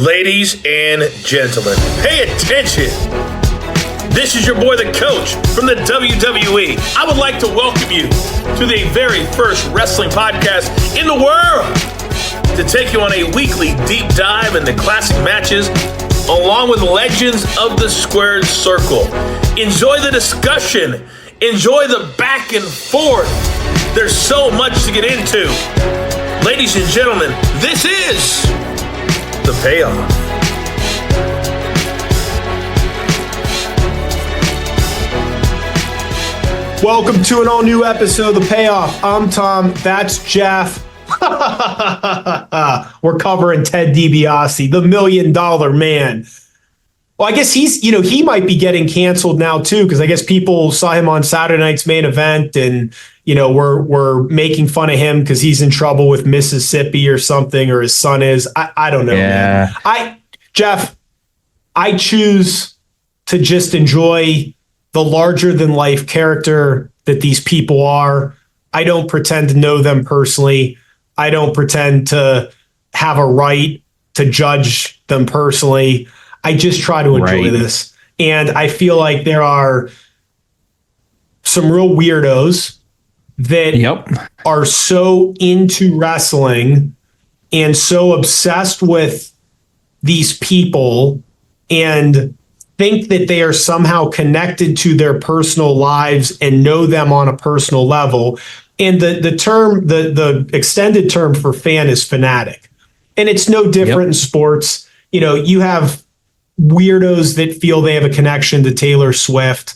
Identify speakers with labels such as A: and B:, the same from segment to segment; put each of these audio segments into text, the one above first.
A: Ladies and gentlemen, pay attention. This is your boy, the coach from the WWE. I would like to welcome you to the very first wrestling podcast in the world to take you on a weekly deep dive into classic matches along with legends of the squared circle. Enjoy the discussion. Enjoy the back and forth. There's so much to get into. Ladies and gentlemen, this is The Payoff.
B: Welcome to an all-new episode of The Payoff. I'm Tom. That's Jeff. We're covering Ted DiBiase, the $1 million man. Well, I guess he might be getting canceled now too, because I guess people saw him on Saturday night's main event and, we're making fun of him because he's in trouble with Mississippi or something, or his son is. I don't know, man. Jeff, I choose to just enjoy the larger-than-life character that these people are. I don't pretend to know them personally. I don't pretend to have a right to judge them personally. I just try to enjoy this. And I feel like there are some real weirdos that are so into wrestling and so obsessed with these people and think that they are somehow connected to their personal lives and know them on a personal level. And the extended term for fan is fanatic. And it's no different in sports. You have weirdos that feel they have a connection to Taylor Swift.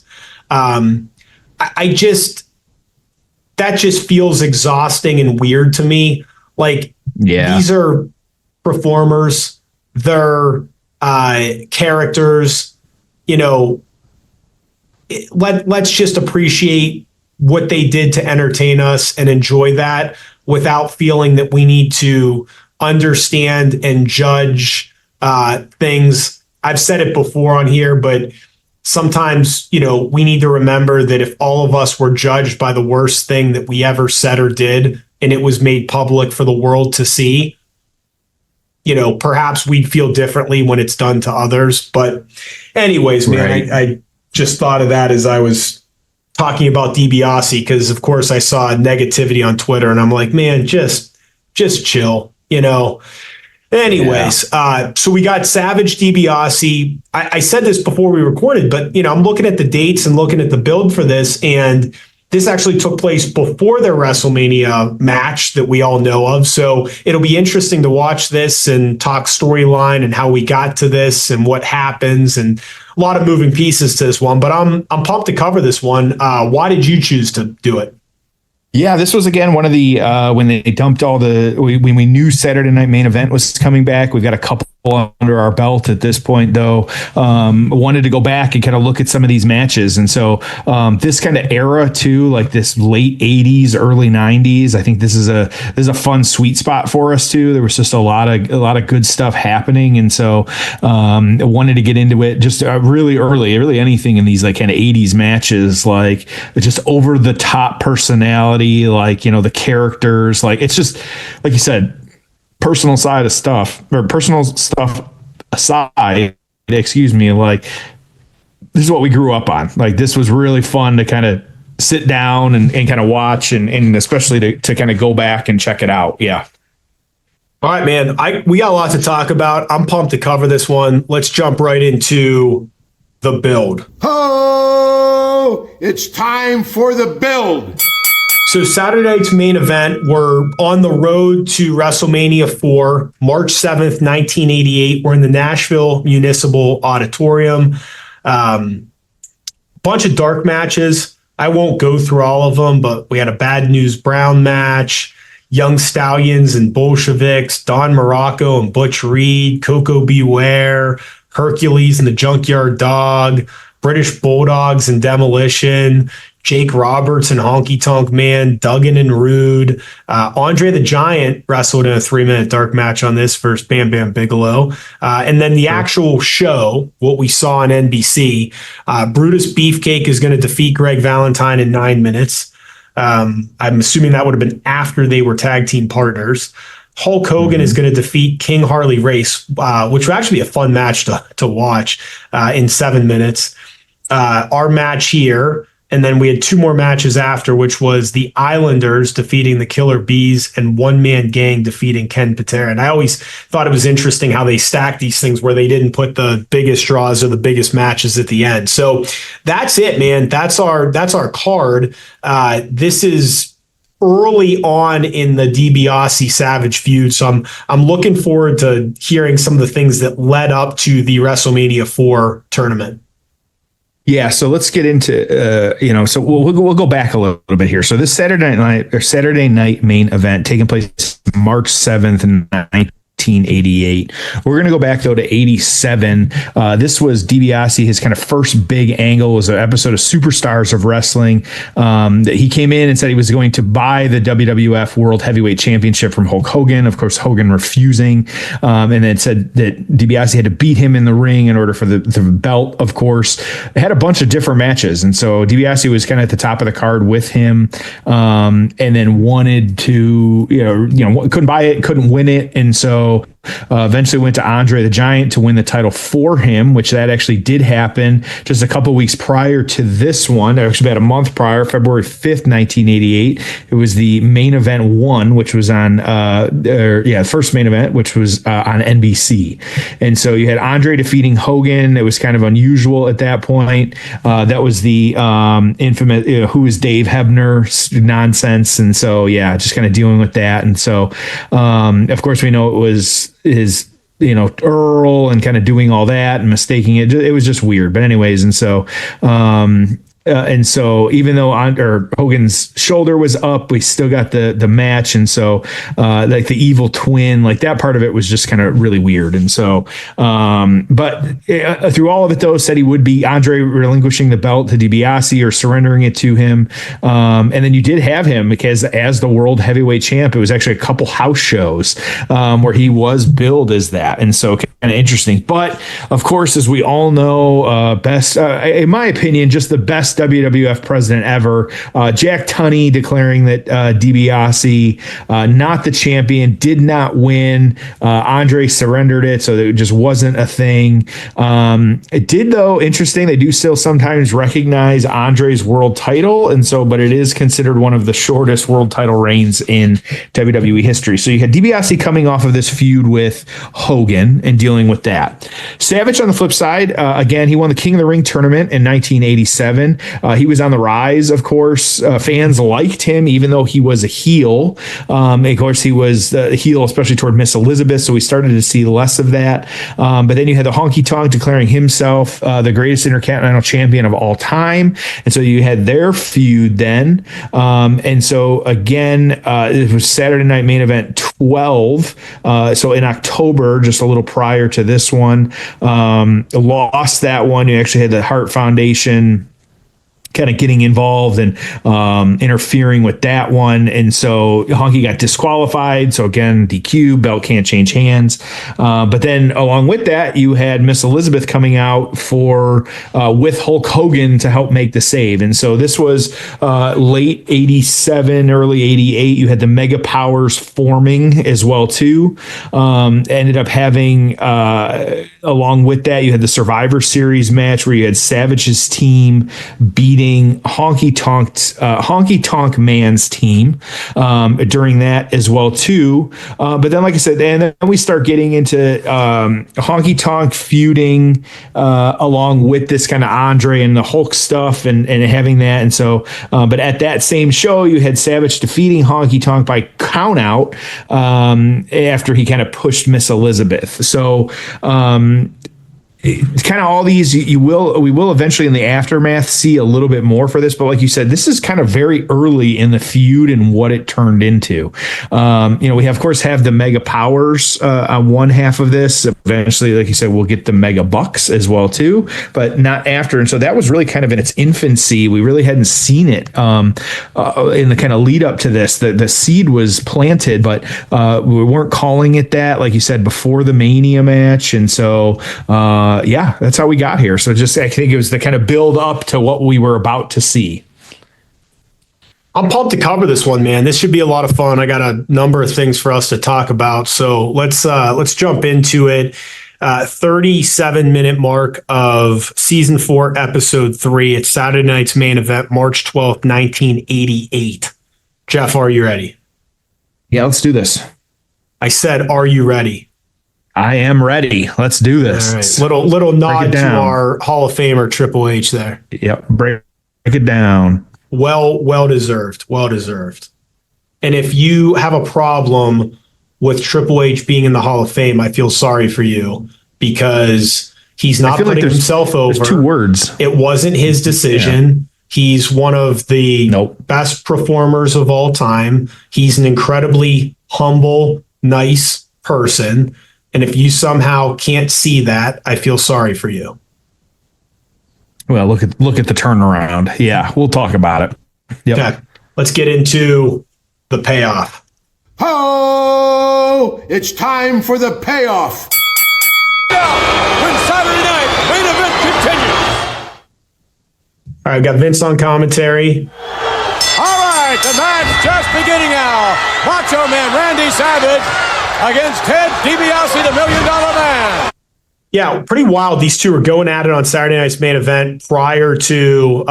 B: That just feels exhausting and weird to me. Like, these are performers, they're characters. Let's just appreciate what they did to entertain us and enjoy that without feeling that we need to understand and judge things. I've said it before on here, but sometimes, we need to remember that if all of us were judged by the worst thing that we ever said or did, and it was made public for the world to see, perhaps we'd feel differently when it's done to others. But anyways, man, I just thought of that as I was talking about DiBiase, because of course I saw negativity on Twitter and I'm like, man, just chill, Anyways, so we got Savage DiBiase. I said this before we recorded, but I'm looking at the dates and looking at the build for this, and this actually took place before their WrestleMania match that we all know of. So it'll be interesting to watch this and talk storyline and how we got to this and what happens, and a lot of moving pieces to this one. But I'm pumped to cover this one. Why did you choose to do it?
C: Yeah, this was, again, one of the when they dumped all when we knew Saturday Night Main Event was coming back. We've got a couple under our belt at this point, though. Wanted to go back and kind of look at some of these matches. And so this kind of era, too, like this late 80s, early 90s, I think this is a fun sweet spot for us, too. There was just a lot of good stuff happening. And so I wanted to get into it just really early, really anything in these like kind of 80s matches, like just over the top personality, like, the characters, like it's just, like you said, personal stuff aside, like this is what we grew up on. Like, this was really fun to kind of sit down and kind of watch and especially to kind of go back and check it out. Yeah.
B: All right, man. We got a lot to talk about. I'm pumped to cover this one. Let's jump right into the build.
D: Oh, it's time for the build.
B: So Saturday night's main event, we're on the road to WrestleMania 4, March 7th, 1988. We're in the Nashville Municipal Auditorium. Bunch of dark matches. I won't go through all of them, but we had a Bad News Brown match, Young Stallions and Bolsheviks, Don Morocco and Butch Reed, Coco Beware, Hercules and the Junkyard Dog, British Bulldogs and Demolition, Jake Roberts and Honky Tonk Man, Duggan and Rude. Andre the Giant wrestled in a 3-minute dark match on this versus Bam Bam Bigelow. And then the actual show, what we saw on NBC, Brutus Beefcake is going to defeat Greg Valentine in 9 minutes. I'm assuming that would have been after they were tag team partners. Hulk Hogan is going to defeat King Harley Race, which will actually be a fun match to watch in 7 minutes. Our match here, and then we had 2 more matches after, which was the Islanders defeating the Killer Bees and One Man Gang defeating Ken Patera. And I always thought it was interesting how they stacked these things where they didn't put the biggest draws or the biggest matches at the end. So that's it, man. That's our card. This is early on in the DiBiase Savage feud. So I'm looking forward to hearing some of the things that led up to the WrestleMania 4 tournament.
C: Yeah, so let's get into so we'll go back a little bit here. So this Saturday night main event taking place March 7th, 1988. We're going to go back though to 87. This was DiBiase, his kind of first big angle was an episode of Superstars of Wrestling. That he came in and said he was going to buy the WWF World Heavyweight Championship from Hulk Hogan. Of course, Hogan refusing, and then said that DiBiase had to beat him in the ring in order for the belt. Of course, it had a bunch of different matches, and so DiBiase was kind of at the top of the card with him, and then wanted to couldn't buy it, couldn't win it, and so eventually went to Andre the Giant to win the title for him, which that actually did happen just a couple weeks prior to this one. Actually, about a month prior, February 5th, 1988. It was the main event 1, which was on, first main event, which was on NBC. And so you had Andre defeating Hogan. It was kind of unusual at that point. That was the infamous, who is Dave Hebner nonsense. And so, yeah, just kind of dealing with that. And so, of course, we know it was his Earl and kind of doing all that and mistaking it. It was just weird. But anyways, and so even though Hogan's shoulder was up, we still got the match. And so like the evil twin, like that part of it was just kind of really weird. And so, but through all of it though, said he would be Andre relinquishing the belt to DiBiase or surrendering it to him. And then you did have him because as the world heavyweight champ, it was actually a couple house shows where he was billed as that. And so kind of interesting. But of course, as we all know, best, in my opinion, just the best WWF president ever. Jack Tunney declaring that DiBiase, not the champion, did not win. Andre surrendered it, so it just wasn't a thing. It did, though, interesting. They do still sometimes recognize Andre's world title, and so, but it is considered one of the shortest world title reigns in WWE history. So you had DiBiase coming off of this feud with Hogan and dealing with that. Savage on the flip side, again, he won the King of the Ring tournament in 1987. He was on the rise, of course. Fans liked him, even though he was a heel. Of course, he was a heel, especially toward Miss Elizabeth, so we started to see less of that. But then you had the Honky Tonk declaring himself the greatest Intercontinental Champion of all time. And so you had their feud then. And so, again, it was Saturday Night Main Event 12. So in October, just a little prior to this one, lost that one. You actually had the Hart Foundation kind of getting involved and interfering with that one. And so Honky got disqualified. So again, DQ, belt can't change hands. But then along with that, you had Miss Elizabeth coming out for with Hulk Hogan to help make the save. And so this was late 87, early 88. You had the Mega Powers forming as well too. Ended up having, along with that, you had the Survivor Series match where you had Savage's team beating Honky Tonk Man's team during that as well too. But then, like I said, and then we start getting into Honky Tonk feuding along with this kind of Andre and the Hulk stuff and having that. And so, but at that same show, you had Savage defeating Honky Tonk by count out after he kind of pushed Miss Elizabeth. So, it's kind of all these we will eventually in the aftermath see a little bit more for this, but like you said, this is kind of very early in the feud and what it turned into. We of course have the Mega Powers on one half of this. Eventually, like you said, we'll get the Mega Bucks as well too, but not after. And so that was really kind of in its infancy. We really hadn't seen it in the kind of lead up to this. The seed was planted, but we weren't calling it that, like you said, before the Mania match. And so that's how we got here. So just, I think it was the kind of build up to what we were about to see.
B: I'm pumped to cover this one, man. This should be a lot of fun. I got a number of things for us to talk about. So let's jump into it. 37-minute mark of season 4, episode 3. It's Saturday night's main event, March 12th, 1988. Jeff, are you ready?
C: Yeah, let's do this.
B: I said, are you ready?
C: I am ready. Let's do this.
B: All right. Little nod to our Hall of Famer Triple H there.
C: Yep. Break it down.
B: Well deserved. Well deserved. And if you have a problem with Triple H being in the Hall of Fame, I feel sorry for you because he's not putting himself over.
C: There's 2 words.
B: It wasn't his decision. Yeah. He's one of the best performers of all time. He's an incredibly humble, nice person. And if you somehow can't see that, I feel sorry for you.
C: Well, look at the turnaround. Yeah, we'll talk about it. Yep.
B: Okay, let's get into the payoff.
D: Oh, it's time for the payoff.
E: When Saturday night main event continues.
B: All right, got Vince on commentary.
E: All right, the match just beginning now. Macho Man Randy Savage against Ted DiBiase, the $1 Million Man.
B: Yeah, pretty wild. These two were going at it on Saturday night's main event prior to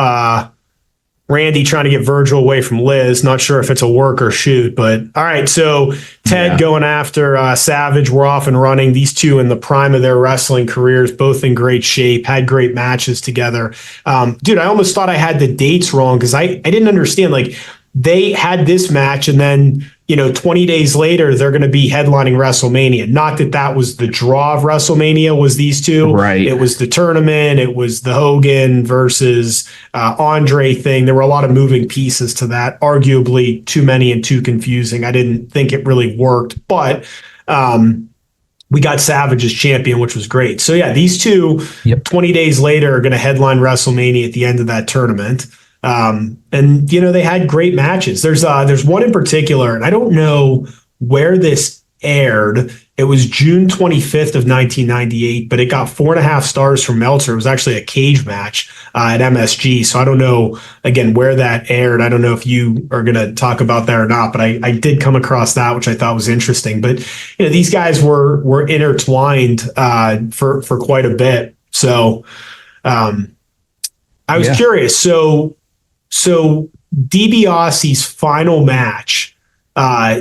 B: Randy trying to get Virgil away from Liz. Not sure if it's a work or shoot, but all right. So Ted going after Savage. We're off and running. These two in the prime of their wrestling careers, both in great shape, had great matches together. Dude, I almost thought I had the dates wrong because I didn't understand. Like, they had this match and then, 20 days later, they're going to be headlining WrestleMania. Not that that was the draw of WrestleMania, was these two.
C: Right.
B: It was the tournament. It was the Hogan versus Andre thing. There were a lot of moving pieces to that. Arguably too many and too confusing. I didn't think it really worked, but we got Savage as champion, which was great. So yeah, these two 20 days later are going to headline WrestleMania at the end of that tournament. And they had great matches. There's one in particular, and I don't know where this aired. It was June 25th of 1998, but it got 4.5 stars from Meltzer. It was actually a cage match at MSG. So I don't know, again, where that aired. I don't know if you are going to talk about that or not, but I did come across that, which I thought was interesting. But these guys were intertwined for quite a bit. So I was curious. So DiBiase's final match,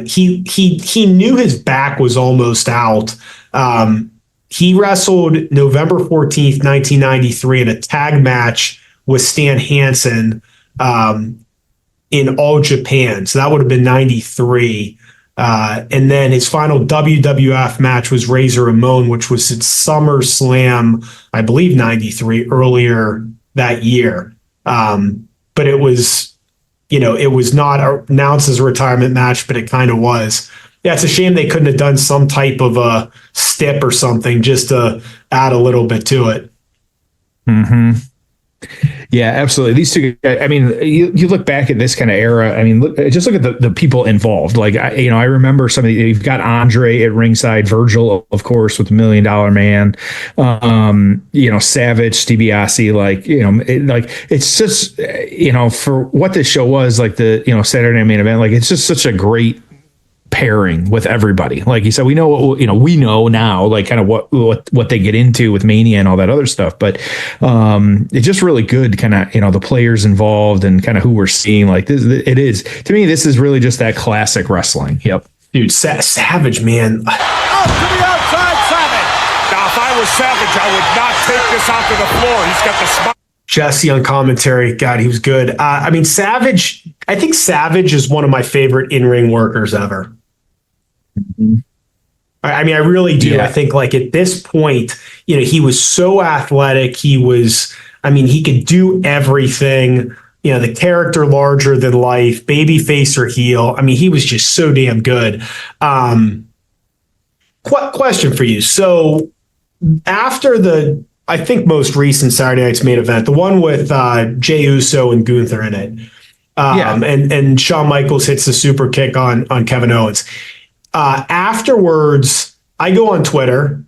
B: he knew his back was almost out. He wrestled November 14th, 1993 in a tag match with Stan Hansen in All Japan. So that would have been 93. And then his final WWF match was Razor Ramon, which was at SummerSlam, I believe 93, earlier that year. But it was, it was not announced as a retirement match, but it kind of was. Yeah, it's a shame they couldn't have done some type of a stip or something just to add a little bit to it.
C: Mm-hmm. Yeah, absolutely. These two, I mean, you look back at this kind of era. I mean, just look at the people involved. Like, I remember some of you've got Andre at ringside, Virgil, of course, with the $1 Million Man, Savage, DiBiase, it's just, for what this show was, like the, Saturday Night Main Event, like, it's just such a great pairing with everybody. Like you said, we know now, like kind of what they get into with Mania and all that other stuff. But it's just really good, kind of the players involved and kind of who we're seeing. Like this, it is to me. This is really just that classic wrestling. Yep,
B: dude, Savage, man.
E: Out to the outside, Savage. Now, if I was Savage, I would not take this out to the floor. He's got the spot.
B: Jesse on commentary. God, he was good. Savage. I think Savage is one of my favorite in-ring workers ever.
C: Mm-hmm.
B: I really do. Yeah. I think like at this point, he was so athletic. He could do everything. The character larger than life, baby face or heel. He was just so damn good. Question for you. So after I think most recent Saturday night's main event, the one with Jey Uso and Gunther in it, and Shawn Michaels hits the super kick on Kevin Owens. Afterwards, I go on Twitter.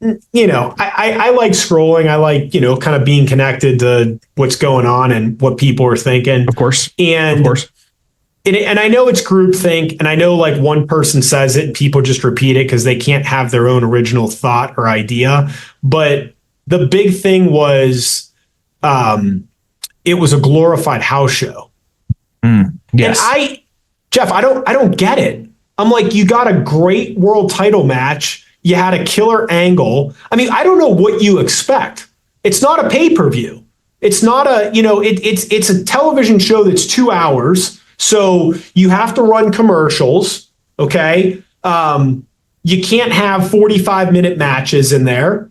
B: I like scrolling. I like, kind of being connected to what's going on and what people are thinking.
C: Of course.
B: and I know it's groupthink, and I know like one person says it and people just repeat it because they can't have their own original thought or idea. But the big thing was it was a glorified house show.
C: Yes.
B: And Jeff, I don't get it. I'm like, you got a great world title match. You had a killer angle. I mean, I don't know what you expect. It's not a pay-per-view. It's not it's a television show that's 2 hours. So you have to run commercials, okay? You can't have 45-minute matches in there.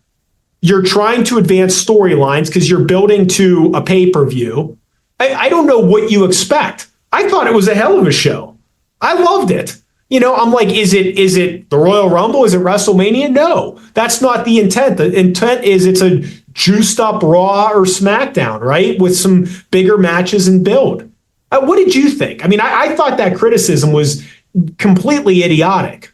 B: You're trying to advance storylines because you're building to a pay-per-view. I don't know what you expect. I thought it was a hell of a show. I loved it. I'm like, is it the Royal Rumble? Is it WrestleMania? No, that's not the intent. The intent is it's a juiced up Raw or SmackDown, right? With some bigger matches and build. What did you think? I mean, I thought that criticism was completely idiotic.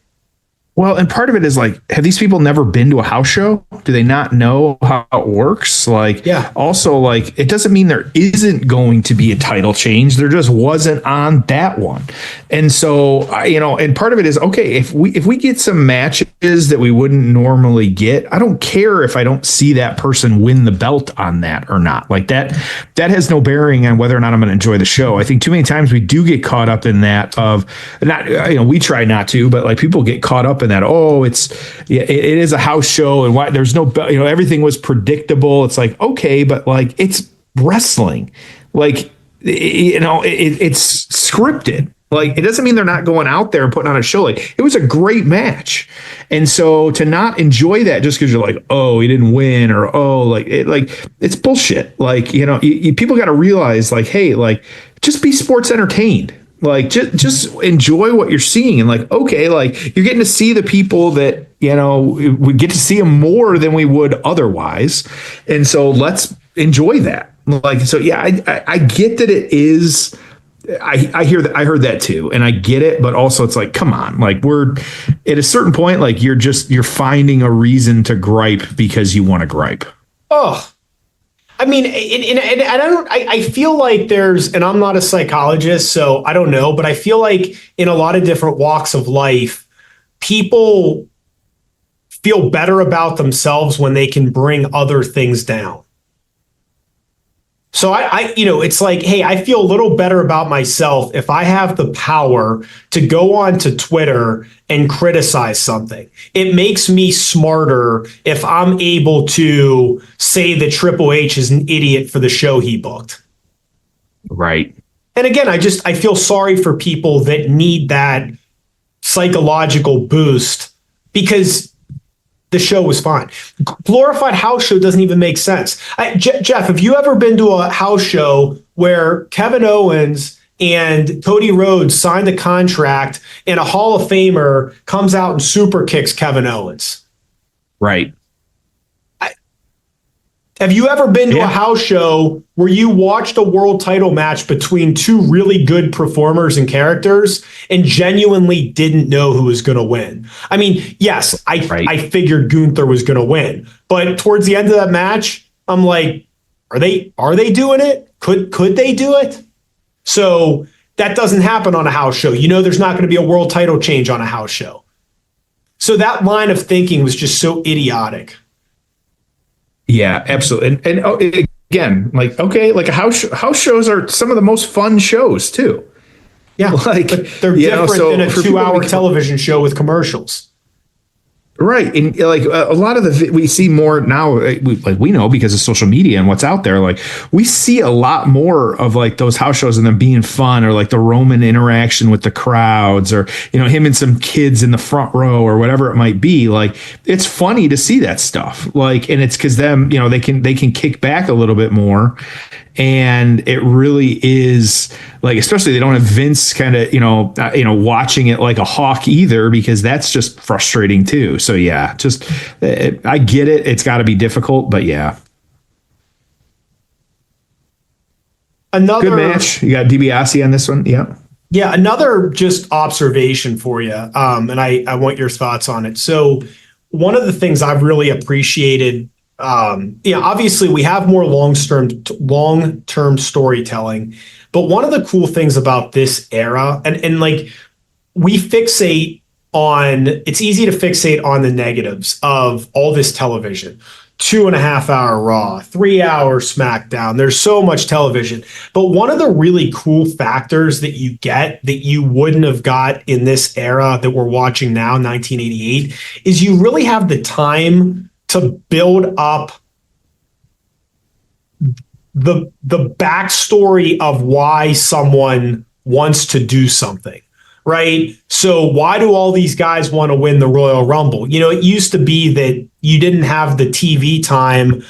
C: Well, and part of it is like, have these people never been to a house show? Do they not know how it works? Like,
B: yeah.
C: Also, like, it doesn't mean there isn't going to be a title change. There just wasn't on that one. And so, and part of it is, okay, if we get some matches that we wouldn't normally get, I don't care if I don't see that person win the belt on that or not. Like that has no bearing on whether or not I'm going to enjoy the show. I think too many times we do get caught up in that of not, we try not to, but like people get caught up in that. Oh, it is a house show and why there's no, everything was predictable. It's like, okay, but like it's wrestling. Like, it's scripted. Like, it doesn't mean they're not going out there and putting on a show. Like, it was a great match. And so to not enjoy that just because you're like, oh, he didn't win, or, oh, like it's bullshit. Like, people got to realize, like, hey, like, just be sports entertained. Like, just enjoy what you're seeing. And like, okay, like you're getting to see the people that, we get to see them more than we would otherwise. And so let's enjoy that. Like, so, yeah, I get that it is. I hear that. I heard that too. And I get it. But also it's like, come on, like we're at a certain point, like you're finding a reason to gripe because you want to gripe.
B: Oh, I mean, and I feel like there's, and I'm not a psychologist, so I don't know, but I feel like in a lot of different walks of life, people feel better about themselves when they can bring other things down. So it's like, hey, I feel a little better about myself if I have the power to go on to Twitter and criticize something. It makes me smarter if I'm able to say that Triple H is an idiot for the show he booked.
C: Right.
B: And again, I feel sorry for people that need that psychological boost because the show was fine. Glorified house show doesn't even make sense. Jeff, have you ever been to a house show where Kevin Owens and Cody Rhodes signed a contract and a Hall of Famer comes out and super kicks Kevin Owens?
C: Right.
B: Have you ever been to a house show where you watched a world title match between two really good performers and characters and genuinely didn't know who was going to win? I mean, yes, I figured Gunther was going to win, but towards the end of that match, I'm like, are they doing it? Could they do it? So that doesn't happen on a house show. There's not going to be a world title change on a house show. So that line of thinking was just so idiotic.
C: Yeah, absolutely. And again, like, okay, like house shows are some of the most fun shows too.
B: Yeah,
C: like
B: but they're different than a 2-hour television show with commercials.
C: Right. And like a lot of we see more now, we know because of social media and what's out there, like we see a lot more of like those house shows and them being fun, or like the Roman interaction with the crowds, or, him and some kids in the front row or whatever it might be. Like, it's funny to see that stuff. Like, and it's because them, they can kick back a little bit more. And it really is like, especially they don't have Vince kind of, watching it like a hawk either, because that's just frustrating too. So yeah, I get it. It's got to be difficult, but yeah.
B: Another
C: good match. You got DiBiase on this one. Yeah.
B: Yeah. Another just observation for you. And I want your thoughts on it. So one of the things I've really appreciated Obviously we have more long-term storytelling, but one of the cool things about this era, and like we fixate on, it's easy to fixate on the negatives of all this television. 2.5 hour Raw, 3 hour SmackDown. There's so much television. But one of the really cool factors that you get that you wouldn't have got in this era that we're watching now, 1988, is you really have the time to build up the backstory of why someone wants to do something. Right. So why do all these guys want to win the Royal Rumble? It used to be that you didn't have the TV time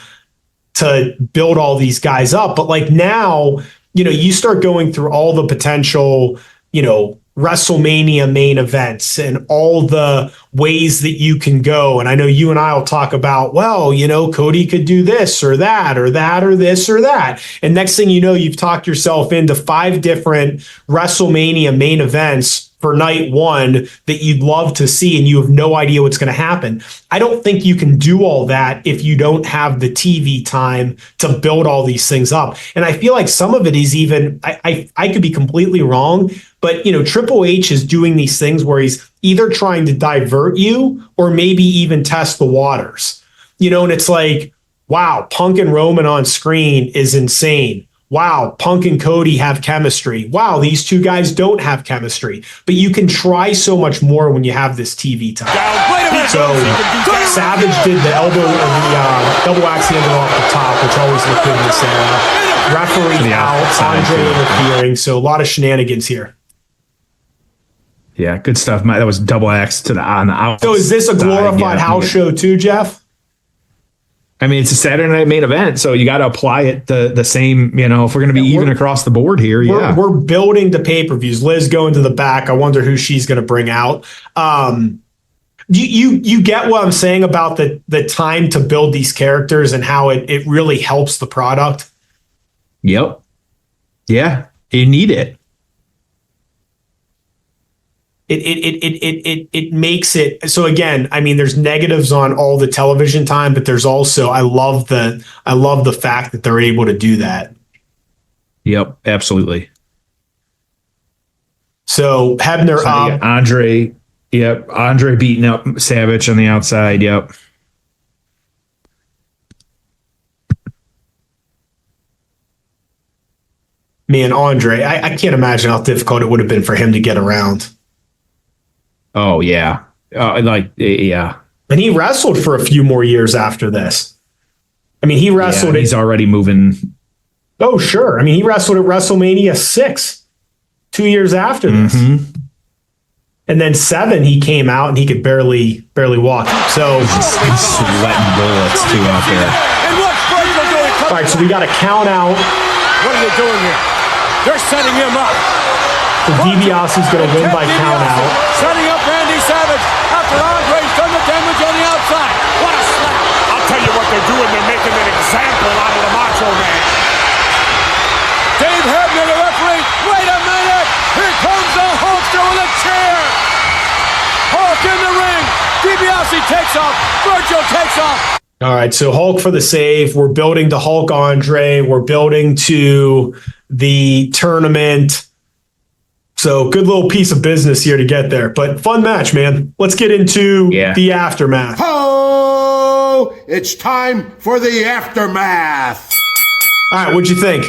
B: to build all these guys up. But like now, you start going through all the potential, WrestleMania main events and all the ways that you can go. And I know you and I will talk about, well, Cody could do this or that or that or this or that. And next thing you know, you've talked yourself into 5 different WrestleMania main events for night one that you'd love to see, and you have no idea what's going to happen. I don't think you can do all that if you don't have the TV time to build all these things up. And I feel like some of it is even, I could be completely wrong, but Triple H is doing these things where he's either trying to divert you or maybe even test the waters. And it's like, wow, Punk and Roman on screen is insane. Wow, Punk and Cody have chemistry. Wow, these two guys don't have chemistry. But you can try so much more when you have this TV time. So Savage did the elbow or the double axe handle off the top, which always looked good in this era. Referee out, Andre interfering. So a lot of shenanigans here.
C: Yeah, good stuff. That was double axe on the outside.
B: So is this a glorified house show too, Jeff?
C: I mean, it's a Saturday night main event, so you got to apply it the same, if we're going to be even across the board here.
B: We're building to pay-per-views. Liz going to the back. I wonder who she's going to bring out. You get what I'm saying about the time to build these characters and how it really helps the product?
C: Yep. Yeah, you need it.
B: It makes it so. Again, I mean, there's negatives on all the television time, but there's also I love the fact that they're able to do that.
C: Yep, absolutely.
B: So Hebner up,
C: Andre. Yep, Andre beating up Savage on the outside. Yep.
B: Man, Andre, I can't imagine how difficult it would have been for him to get around.
C: Oh, yeah. Yeah.
B: And he wrestled for a few more years after this. I mean, he wrestled.
C: He's already moving.
B: Oh, sure. I mean, he wrestled at WrestleMania 6, 2 years after this. Mm-hmm. And then 7, he came out and he could barely walk. So
C: he's sweating bullets too out there.
B: All right, so we got a count out.
E: What are they doing here? They're setting him up.
B: So DiBiase's going to win by count out.
E: Setting up Randy Savage after Andre's done the damage on the outside. What a slap. I'll tell you what they're doing. They're making an example out of the Macho Man. Dave Hebner, the referee. Wait a minute. Here comes the Hulkster with a chair. Hulk in the ring. DiBiase takes off. Virgil takes off.
B: All right, so Hulk for the save. We're building to Hulk Andre. We're building to the tournament. So good little piece of business here to get there. But fun match, man. Let's get into the aftermath.
D: Oh, it's time for the aftermath.
B: All right, what'd you think?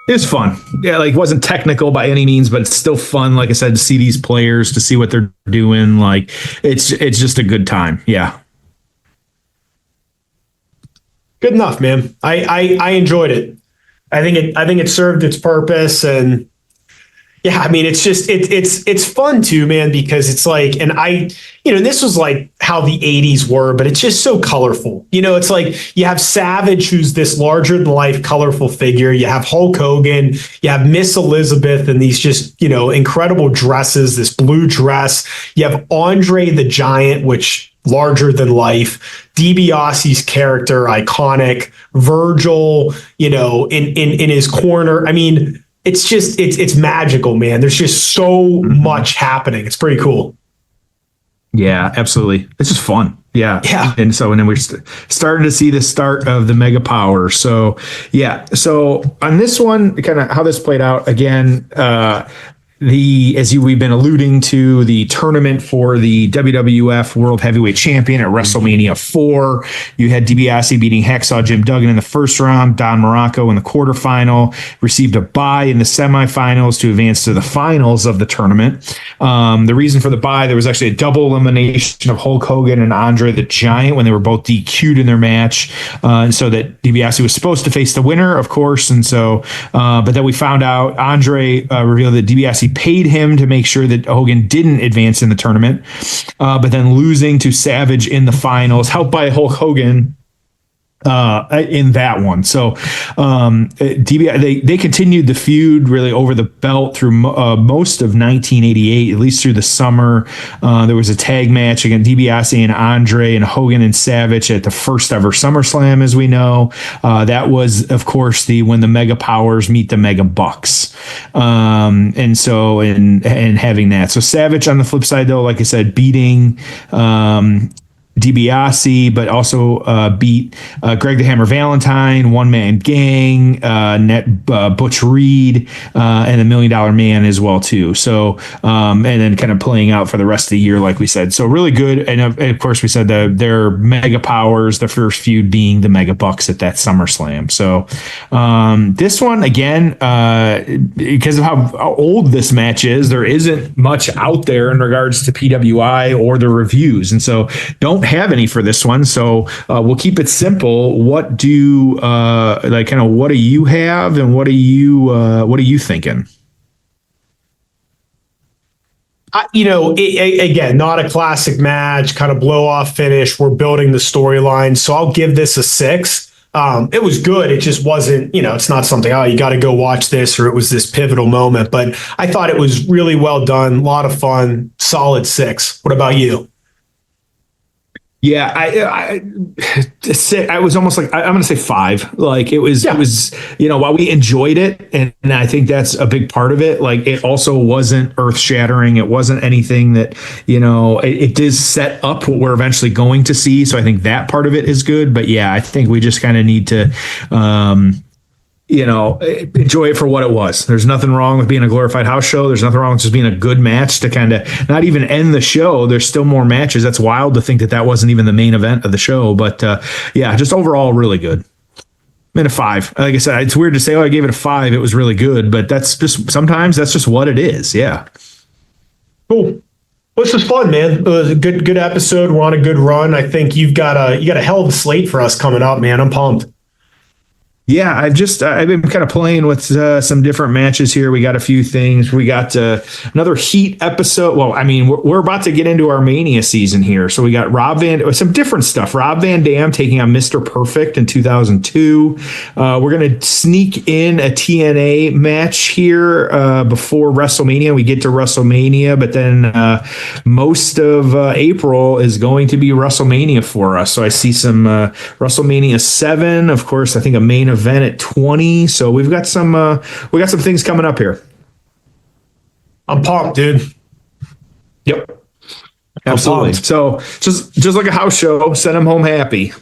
C: It was fun. Yeah, like it wasn't technical by any means, but it's still fun. Like I said, to see these players, to see what they're doing. Like it's just a good time. Yeah.
B: Good enough, man. I enjoyed it. I think it served its purpose, and yeah, I mean, it's just it's fun too, man, because it's like, and this was like how the 80s were, but it's just so colorful. It's like you have Savage, who's this larger than life, colorful figure. You have Hulk Hogan, you have Miss Elizabeth and these just, incredible dresses, this blue dress. You have Andre the Giant, which larger than life. DiBiase's character, iconic. Virgil, in his corner. I mean, it's just, it's magical, man. There's just so much happening. It's pretty cool.
C: Yeah, absolutely. It's just fun. Yeah.
B: Yeah.
C: And so, and then we're starting to see the start of the mega power. So, yeah. So on this one, kind of how this played out again, we've been alluding to, the tournament for the WWF World Heavyweight Champion at WrestleMania 4. You had DiBiase beating Hacksaw Jim Duggan in the first round, Don Morocco in the quarterfinal, received a bye in the semifinals to advance to the finals of the tournament. The reason for the bye, there was actually a double elimination of Hulk Hogan and Andre the Giant when they were both DQ'd in their match. And so that DiBiase was supposed to face the winner, of course. And so, but then we found out Andre revealed that DiBiase paid him to make sure that Hogan didn't advance in the tournament, but then losing to Savage in the finals, helped by Hulk Hogan in that one. So they continued the feud really over the belt through most of 1988, at least through the summer. There was a tag match against DiBiase and Andre and Hogan and Savage at the first ever SummerSlam, as we know. That was, of course, when the Mega Powers meet the Mega Bucks. And so, and having that. So Savage on the flip side, though, like I said, beating DiBiase, but also beat Greg the Hammer Valentine, One Man Gang, Butch Reed, and the $1 Million Man as well too. So and then kind of playing out for the rest of the year, like we said. So really good. And of course, we said their Mega Powers, the first feud being the Mega Bucks at that SummerSlam. So this one again, because of how old this match is, there isn't much out there in regards to PWI or the reviews, and so don't have any for this one, so we'll keep it simple. What do what do you have, and what are you thinking?
B: Again, not a classic match, kind of blow off finish. We're building the storyline, so I'll give this a 6. It was good. It just wasn't, it's not something, you got to go watch this, or it was this pivotal moment. But I thought it was really well done, a lot of fun, solid 6. What about you?
C: Yeah, I was almost like, I'm going to say 5. Like it was, while we enjoyed it, and I think that's a big part of it. Like it also wasn't earth shattering. It wasn't anything that, it does set up what we're eventually going to see. So I think that part of it is good. But yeah, I think we just kind of need to, enjoy it for what it was. There's nothing wrong with being a glorified house show. There's nothing wrong with just being a good match to kind of not even end the show. There's still more matches. That's wild to think that wasn't even the main event of the show. But just overall, really good. I'm in a 5. Like I said, it's weird to say, I gave it a 5. It was really good, but sometimes that's just what it is. Yeah.
B: Cool. Well, this was fun, man. It was a good episode. We're on a good run. I think you got a hell of a slate for us coming up, man. I'm pumped.
C: Yeah, I've been kind of playing with some different matches here. We got a few things. We got another Heat episode. Well, I mean, we're about to get into our Mania season here. So we got some different stuff. Rob Van Dam taking on Mr. Perfect in 2002. We're going to sneak in a TNA match here before WrestleMania. We get to WrestleMania, but then most of April is going to be WrestleMania for us. So I see some WrestleMania 7, of course, I think a main event at 20. So we've got some things coming up here.
B: I'm pumped, dude.
C: Yep. Absolutely. So just like a house show, send them home happy.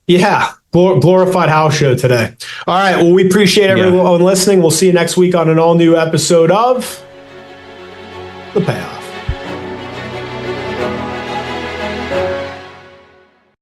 B: Yeah. Glorified house show today. All right. Well, we appreciate everyone listening. We'll see you next week on an all new episode of The Payoff.